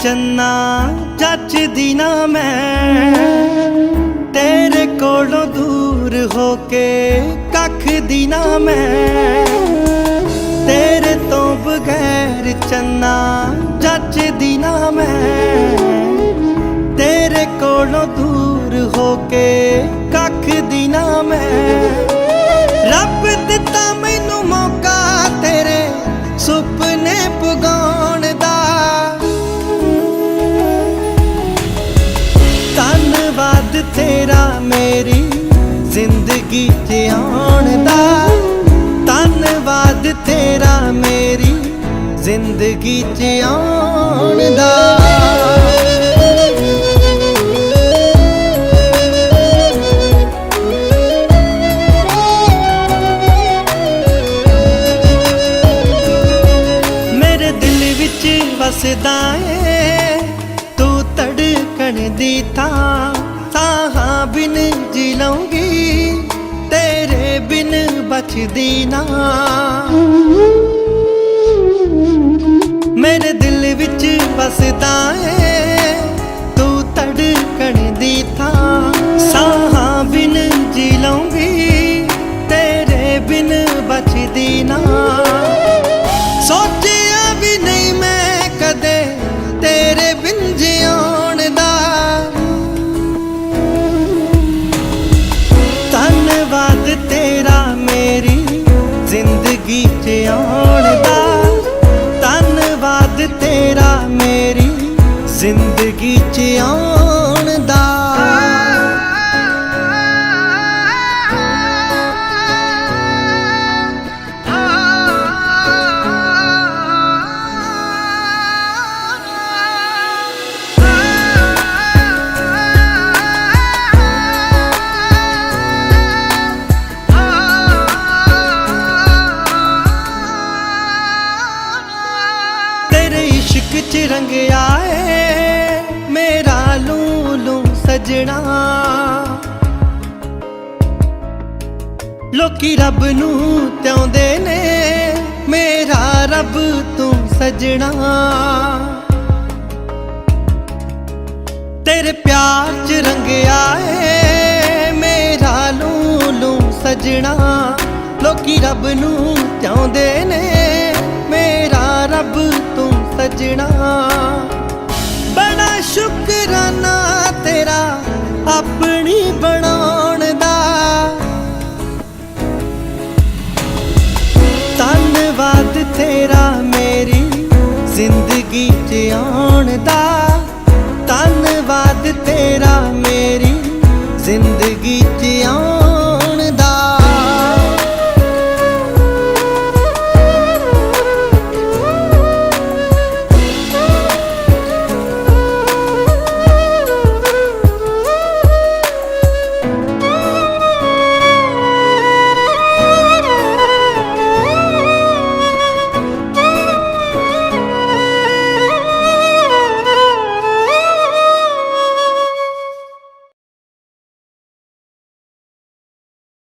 चन्ना जचदी ना मैं, तेरे कोलों दूर होके कख दी ना मैं। तेरे तो बगैर चन्ना जचदी ना मैं, तेरे कोलों दूर होके कख दी ना मैं। रब दिता मैनू मौका तेरे सुपने पुगाउण दा, धन्नवाद तेरा मेरी जिंदगी च आउण दा। धन्नवाद तेरा मेरी जिंदगी च आउण दा। वसदा है तू धड़कन दी थां, साहां बिन जी लऊंगी तेरे बिन बचदी ना। मेरे दिल विच वसदा है तू धड़कन दी थां, साहां बिन जी लऊंगी तेरे बिन बचदी ना। सोचिया भी नहीं मैं कदे तेरे बिन जिउण दा, धन्नवाद तेरा मेरी जिंदगी च आउण दा। धन्नवाद तेरा मेरी जिंदगी च आउण दा। इश्क च रंगया है मेरा लूलू सजना, लोकी रब नू त्योंदे ने मेरा रब तू सजना। तेरे प्यार च रंगया है मेरा लूलू सजना, लोकी रब नू त्योंदे ने मेरा रब तू सजना। बड़ा शुकराना तेरा अपनी बनाउण दा, धन्नवाद तेरा मेरी जिंदगी च आउण दा। धन्नवाद तेरा मेरी